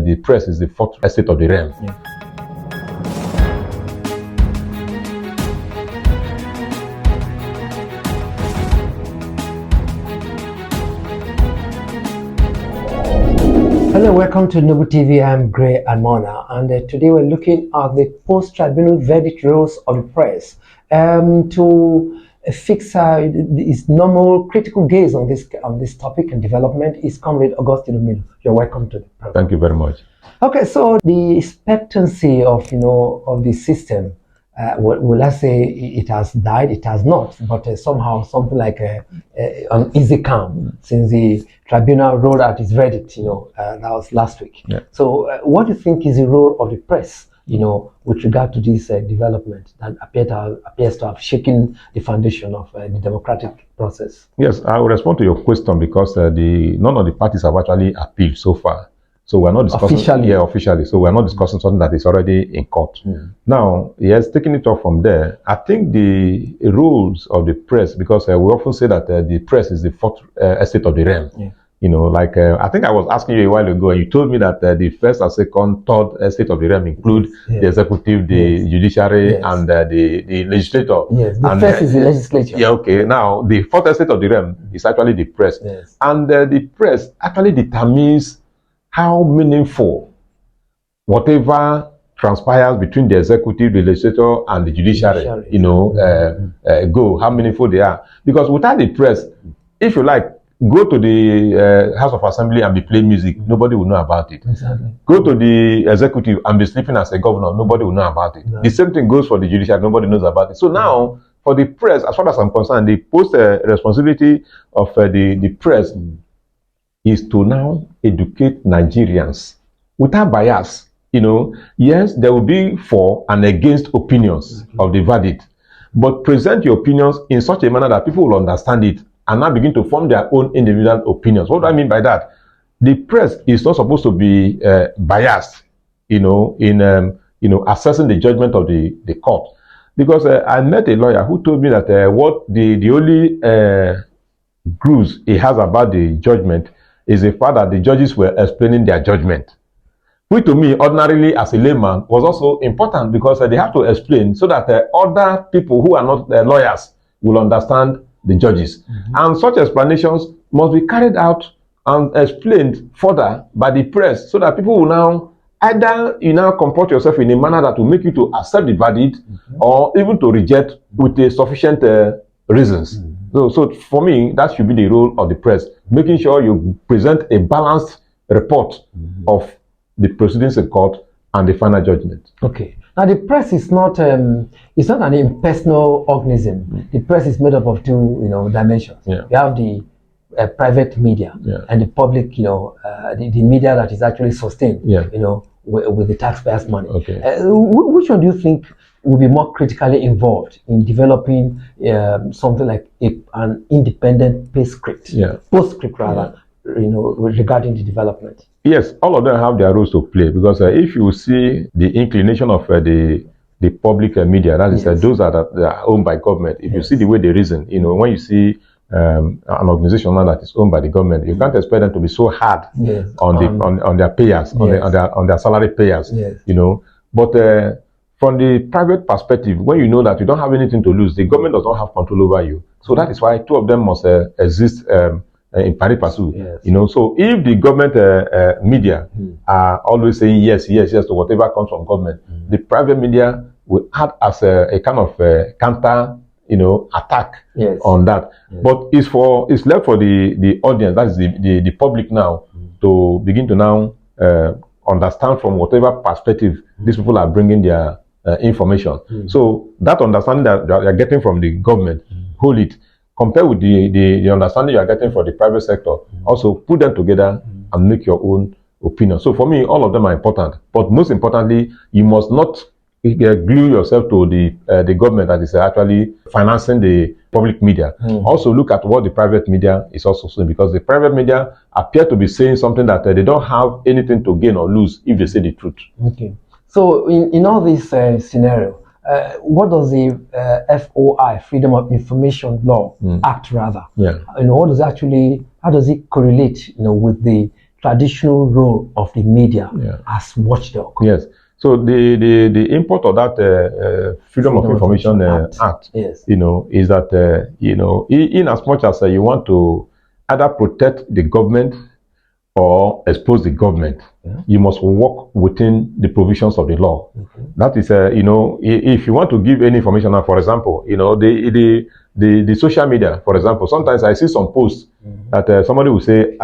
The press is the fourth estate of the realm. Yeah. Hello, welcome to Noble TV. I'm Gray Admona, and today we're looking at the post-tribunal verdict roles of the press to fix its normal critical gaze on this topic and development. Is Comrade Augustine Omilu. You're welcome to the program. Thank you very much. Okay, so the expectancy of the system. Will I say it has died? It has not, but somehow something like an easy calm since the tribunal rolled out its verdict. That was last week. Yeah. So, what do you think is the role of the press? With regard to this development that appears to have shaken the foundation of the democratic process. Yes, I will respond to your question because none of the parties have actually appealed so far. So we're not discussing officially. So we're not discussing something that is already in court. Now, yes, taking it off from there, I think the rules of the press, because we often say that the press is the fourth estate of the realm. Yeah. I think I was asking you a while ago, and you told me that the first and second, third estate of the realm include the executive, the judiciary, and the legislature. Yes, the first is the legislature. Yeah, okay. Now, the fourth estate of the realm is actually the press. Yes. And the press actually determines how meaningful whatever transpires between the executive, the legislature, and the judiciary, how meaningful they are. Because without the press, if you like, go to the House of Assembly and be playing music, nobody will know about it. Exactly. Go to the executive and be sleeping as a governor, nobody will know about it. No. The same thing goes for the judiciary, nobody knows about it. So now, for the press, as far as I'm concerned, the responsibility of the press is to now educate Nigerians without bias. Yes, there will be for and against opinions of the verdict, but present your opinions in such a manner that people will understand it and now begin to form their own individual opinions. What do I mean by that? The press is not supposed to be biased, in assessing the judgment of the court. Because I met a lawyer who told me that what the only clues he has about the judgment is the fact that the judges were explaining their judgment, which to me, ordinarily as a layman, was also important because they have to explain so that other people who are not lawyers will understand the judges. And such explanations must be carried out and explained further by the press so that people will now either comport yourself in a manner that will make you to accept the verdict or even to reject with a sufficient reasons. So for me, that should be the role of the press, making sure you present a balanced report of the proceedings in court and the final judgment. Okay. Now the press is not an impersonal organism. The press is made up of two dimensions. Yeah. You have the private media and the public, the media that is actually sustained, with the taxpayers' money. Okay. Which one do you think will be more critically involved in developing something like an independent postscript rather, regarding the development? Yes, all of them have their roles to play because if you see the inclination of the public media, that is those that are owned by government, if you see the way they reason, when you see an organization now that is owned by the government, you can't expect them to be so hard on their payers, on their salary payers, But from the private perspective, when you know that you don't have anything to lose, the government does not have control over you. So that is why two of them must exist in pari passu. So if the government media are always saying yes to whatever comes from government, the private media will act as a kind of counter attack on that. But it's left for the audience, that is the public now, to begin to now understand from whatever perspective these people are bringing their information. So that understanding that they are getting from the government, hold it, compare with the understanding you are getting from the private sector, also put them together and make your own opinion. So for me, all of them are important. But most importantly, you must not glue yourself to the government that is actually financing the public media. Also look at what the private media is also saying, because the private media appear to be saying something that they don't have anything to gain or lose if they say the truth. Okay. So in all this scenario, what does the FOI, Freedom of Information Law Act, rather? Yeah. How does it correlate, with the traditional role of the media as watchdog. Yes. So the import of that Freedom of Information Act, yes, is that in as much as you want to either protect the government or expose the government, you must work within the provisions of the law. That is, if you want to give any information, for example, the social media, for example, sometimes I see some posts that somebody will say,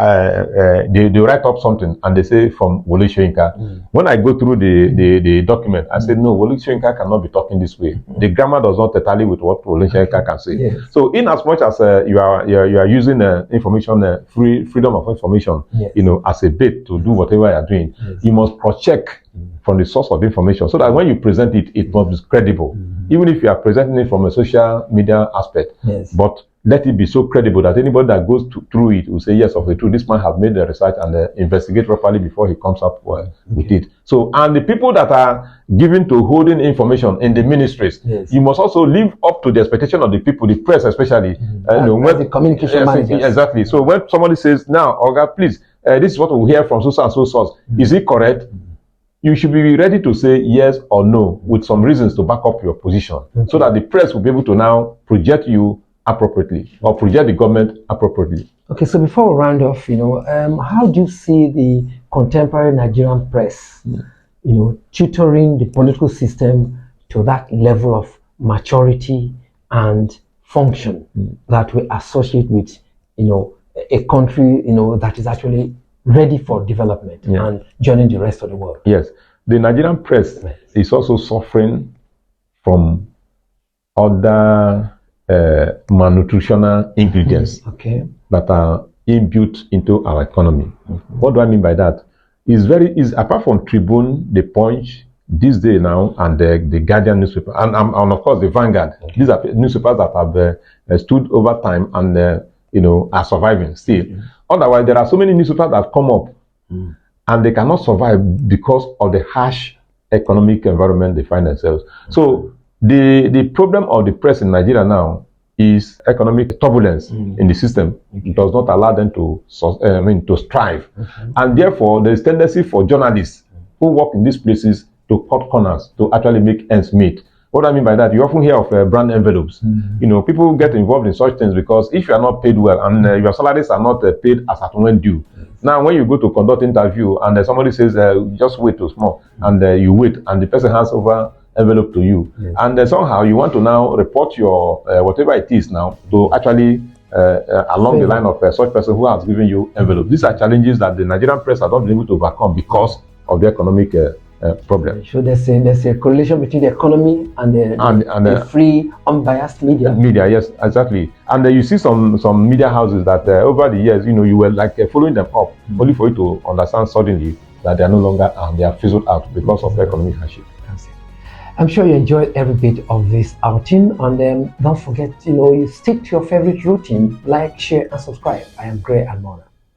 they write up something and they say from Wole Soyinka. When I go through the document, I say, no, Wole Soyinka cannot be talking this way. The grammar does not tally with what Wole Soyinka can say. Yes. So in as much as you are using information, freedom of information, as a bait to do whatever you are doing, you must cross-check from the source of information so that when you present it, it must be credible. Even if you are presenting it from a social media aspect, but let it be so credible that anybody that goes through it will say, yes, of the truth, this man has made the research and investigate properly before he comes up with it. So, and the people that are given to holding information in the ministries, you must also live up to the expectation of the people, the press especially. When the communication managers. Exactly. So when somebody says, now, Oga, please, this is what we hear from so and so source. Is it correct? You should be ready to say yes or no with some reasons to back up your position, so that the press will be able to now project you appropriately or project the government appropriately. Okay, so before we round off, how do you see the contemporary Nigerian press, tutoring the political system to that level of maturity and function that we associate with, a country, that is actually ready for development and joining the rest of the world? Yes, the Nigerian press is also suffering from other malnutritional ingredients that are inbuilt into our economy. What do I mean by that? It's apart from Tribune, The Punch, This Day Now, and the Guardian newspaper, and of course the Vanguard. These are newspapers that have stood over time and are surviving still. Otherwise, there are so many newspapers that have come up and they cannot survive because of the harsh economic environment they find themselves. So the problem of the press in Nigeria now is economic turbulence in the system. It does not allow them to strive. And therefore, there is tendency for journalists who work in these places to cut corners, to actually make ends meet. What I mean by that, you often hear of brand envelopes. People get involved in such things because if you are not paid well and your salaries are not paid as at when due. Now, when you go to conduct interview and somebody says, just wait too small, and you wait, and the person hands over envelope to you, and somehow you want to now report your whatever it is now to actually along the line of such person who has given you envelope. These are challenges that the Nigerian press are not been able to overcome because of the economic problem. So there's a correlation between the economy and the free, unbiased media. Media, yes, exactly. And you see some media houses that over the years, you were like following them up, only for you to understand suddenly that they are no longer they are fizzled out because of economic hardship. I'm sure you enjoyed every bit of this outing, and don't forget, you stick to your favorite routine, like, share, and subscribe. I am Gray Almona.